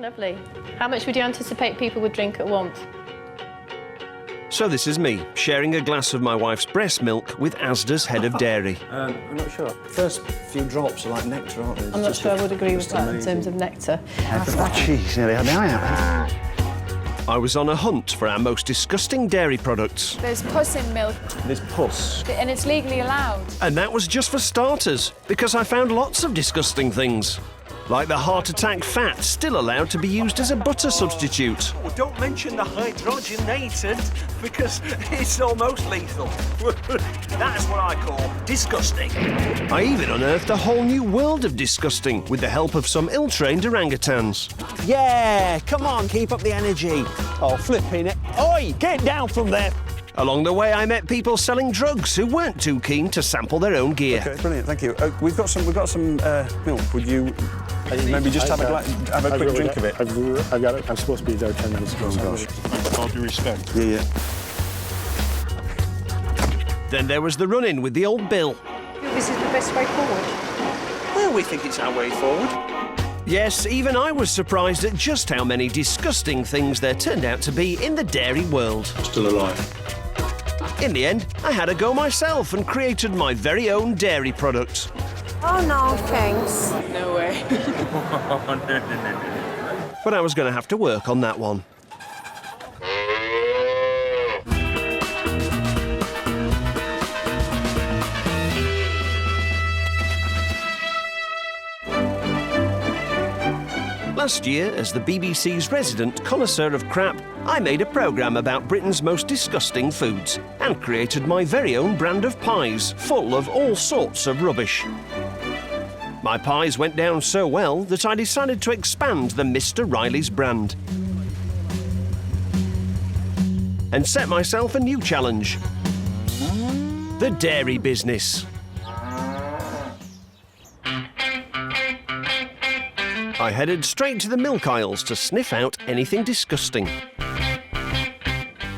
Lovely. How much would you anticipate people would drink at once? So this is me, sharing a glass of my wife's breast milk with Asda's head of dairy. I'm not sure. First few drops are like nectar, aren't they? I'm not sure I would agree with that in terms of nectar. Oh, jeez, nearly had me eye out. I was on a hunt for our most disgusting dairy products. There's pus in milk, There's pus. and it's legally allowed. And that was just for starters, because I found lots of disgusting things. Like the heart attack fat, still allowed to be used as a butter substitute. Oh, don't mention the hydrogenated, because it's almost lethal. That's what I call disgusting. I even unearthed a whole new world of disgusting with the help of some ill-trained orangutans. Yeah, come on, keep up the energy. Oh, flipping it. Oi, get down from there. Along the way, I met people selling drugs who weren't too keen to sample their own gear. Okay, brilliant, thank you. We've got some milk. Would you maybe just have a quick drink of it? I got it. I'm supposed to be there 10 minutes ago. Oh, gosh. With all due respect. Yeah. Then there was the run-in with the old Bill. This is the best way forward. Well, we think it's our way forward. Yes, even I was surprised at just how many disgusting things there turned out to be in the dairy world. Still alive. In the end, I had a go myself and created my very own dairy product. Oh, no, thanks. No way. But I was going to have to work on that one. Last year, as the BBC's resident connoisseur of crap, I made a programme about Britain's most disgusting foods and created my very own brand of pies, full of all sorts of rubbish. My pies went down so well that I decided to expand the Mr. Riley's brand and set myself a new challenge: the dairy business. I headed straight to the milk aisles to sniff out anything disgusting.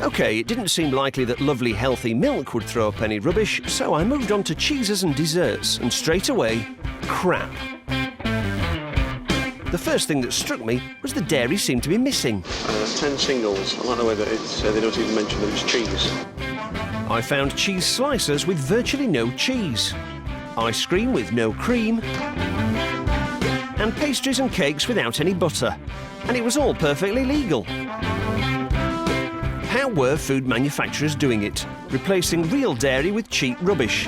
OK, it didn't seem likely that lovely, healthy milk would throw up any rubbish, so I moved on to cheeses and desserts, and straight away, crap. The first thing that struck me was the dairy seemed to be missing. 10 singles. I like the way that they don't even mention that it's cheese. I found cheese slicers with virtually no cheese, ice cream with no cream, and pastries and cakes without any butter. And it was all perfectly legal. How were food manufacturers doing it? Replacing real dairy with cheap rubbish.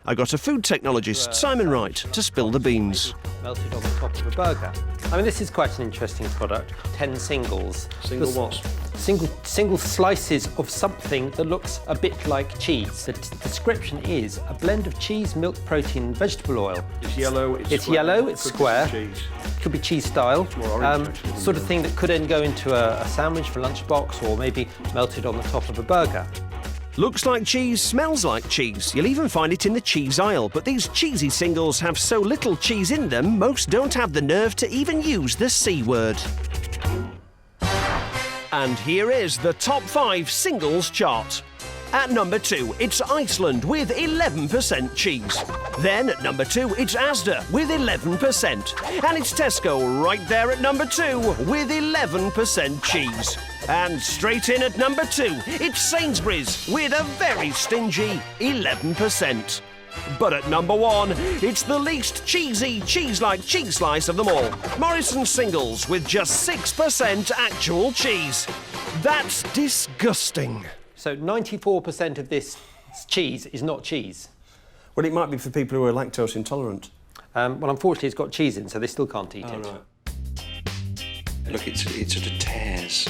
I got a food technologist, Simon Wright, to spill the beans. Melted on the top of a burger. I mean, this is quite an interesting product. 10 singles. Single what? Single slices of something that looks a bit like cheese. The description is a blend of cheese, milk, protein, and vegetable oil. It's yellow, it's square. Yellow, it's Could be square. cheese. Could be cheese style. more orange, actually, than sort of yellow. thing that could then go into a sandwich for lunchbox, or maybe melted on the top of a burger. Looks like cheese, smells like cheese. You'll even find it in the cheese aisle, but these cheesy singles have so little cheese in them, most don't have the nerve to even use the C word. And here is the top 5 singles chart. At number 2, it's Iceland with 11% cheese. Then at number 2, it's Asda with 11%. And it's Tesco right there at number 2 with 11% cheese. And straight in at number 2, it's Sainsbury's with a very stingy 11%. But at number 1, it's the least cheesy, cheese-like cheese slice of them all. Morrison's Singles with just 6% actual cheese. That's disgusting. So 94% of this cheese is not cheese. Well, it might be for people who are lactose intolerant. Well, unfortunately, it's got cheese in, so they still can't eat it. Right. Look, it sort of tears.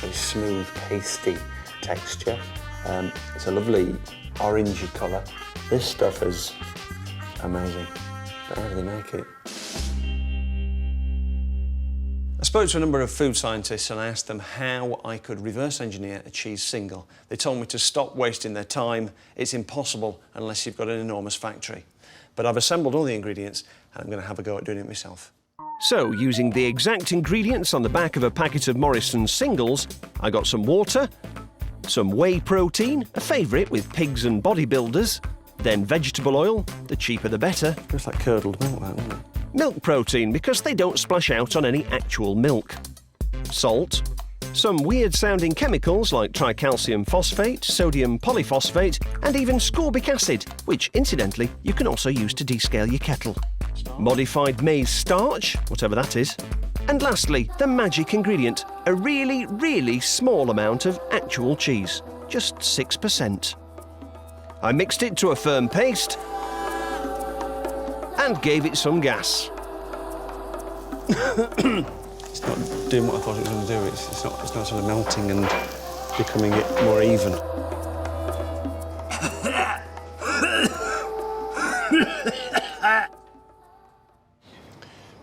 Very smooth, pasty texture. It's a lovely orangey colour. This stuff is amazing. But how do they make it? I spoke to a number of food scientists and I asked them how I could reverse engineer a cheese single. They told me to stop wasting their time. It's impossible unless you've got an enormous factory. But I've assembled all the ingredients and I'm going to have a go at doing it myself. So, using the exact ingredients on the back of a packet of Morrison's Singles, I got some water, some whey protein, a favourite with pigs and bodybuilders, then vegetable oil, the cheaper the better. It's like curdled milk, that, isn't it? milk protein because they don't splash out on any actual milk. Salt. Some weird-sounding chemicals like tricalcium phosphate, sodium polyphosphate, and even scorbic acid, which, incidentally, you can also use to descale your kettle. Modified maize starch, whatever that is. And lastly, the magic ingredient, a really, really small amount of actual cheese, just 6%. I mixed it to a firm paste and gave it some gas. It's not doing what I thought it was going to do. It's not sort of melting and becoming it more even.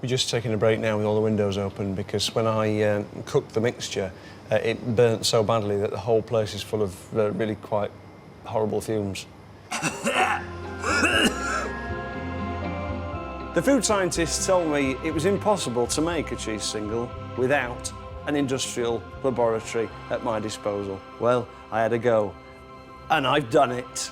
We're just taking a break now with all the windows open because when I cooked the mixture, it burnt so badly that the whole place is full of really quite horrible fumes. The food scientists told me it was impossible to make a cheese single without an industrial laboratory at my disposal. Well, I had a go, and I've done it.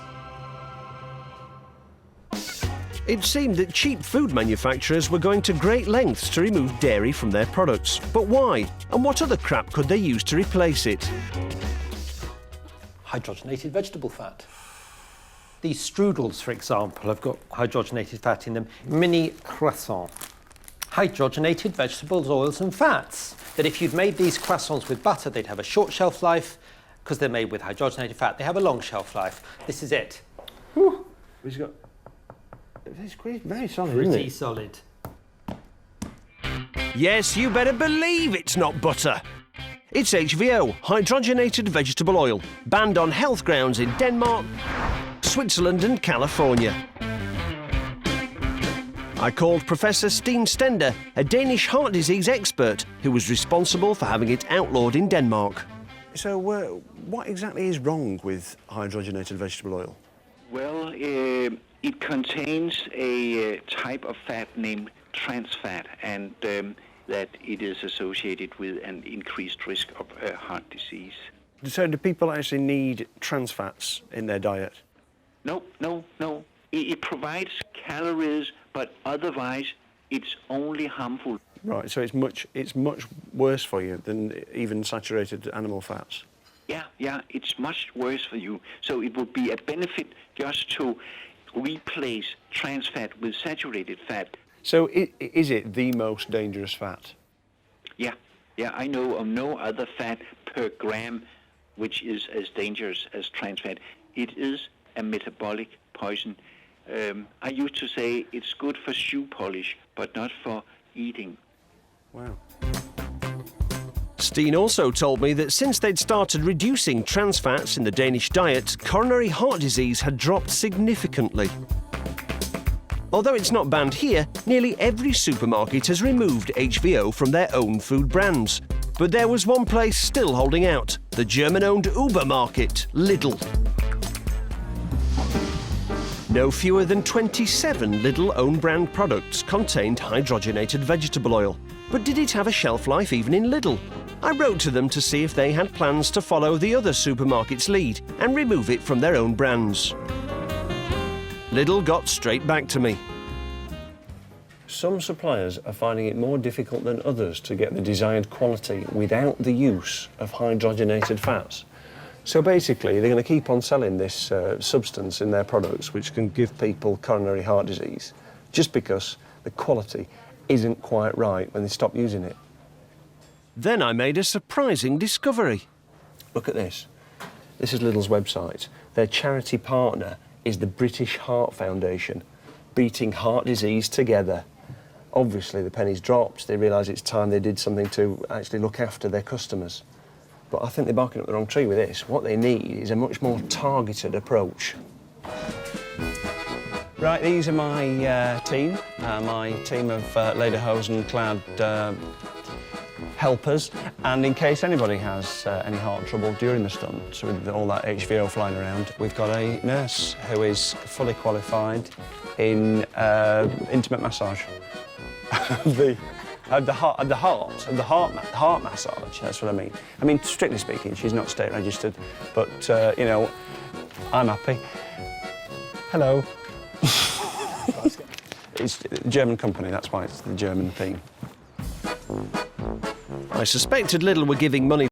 It seemed that cheap food manufacturers were going to great lengths to remove dairy from their products. But why? And what other crap could they use to replace it? Hydrogenated vegetable fat. These strudels, for example, have got hydrogenated fat in them. Mini croissants. Hydrogenated vegetables, oils and fats. That if you'd made these croissants with butter, they'd have a short shelf life. Because they're made with hydrogenated fat, they have a long shelf life. This is it. Whew. It's very solid, isn't it? Pretty solid. Yes, you better believe it's not butter. It's HVO, hydrogenated vegetable oil, banned on health grounds in Denmark, Switzerland and California. I called Professor Steen Stender, a Danish heart disease expert who was responsible for having it outlawed in Denmark. So, what exactly is wrong with hydrogenated vegetable oil? Well, it contains a type of fat named trans fat, and that it is associated with an increased risk of heart disease. So, do people actually need trans fats in their diet? No. It provides calories, but otherwise it's only harmful. Right, so it's much worse for you than even saturated animal fats. Yeah, it's much worse for you. So it would be a benefit just to replace trans fat with saturated fat. So is it the most dangerous fat? Yeah, I know of no other fat per gram which is as dangerous as trans fat. It is a metabolic poison. I used to say it's good for shoe polish, but not for eating. Wow. Steen also told me that since they'd started reducing trans fats in the Danish diet, coronary heart disease had dropped significantly. Although it's not banned here, nearly every supermarket has removed HVO from their own food brands. But there was one place still holding out, the German-owned Uber market, Lidl. No fewer than 27 Lidl own-brand products contained hydrogenated vegetable oil. But did it have a shelf life even in Lidl? I wrote to them to see if they had plans to follow the other supermarkets' lead and remove it from their own brands. Lidl got straight back to me. Some suppliers are finding it more difficult than others to get the desired quality without the use of hydrogenated fats. So basically, they're going to keep on selling this substance in their products which can give people coronary heart disease just because the quality isn't quite right when they stop using it. Then I made a surprising discovery. Look at this. This is Lidl's website. Their charity partner is the British Heart Foundation, beating heart disease together. Obviously, the penny's dropped. They realise it's time they did something to actually look after their customers. But I think they're barking up the wrong tree with this. What they need is a much more targeted approach. Right, these are my team of lederhosen-clad helpers. And in case anybody has any heart trouble during the stunt, with all that HVO flying around, we've got a nurse who is fully qualified in intimate massage. The heart massage, that's what I mean. I mean, strictly speaking, she's not state registered, but, you know, I'm happy. Hello. It's a German company, that's why it's the German theme. I suspected Lidl were giving money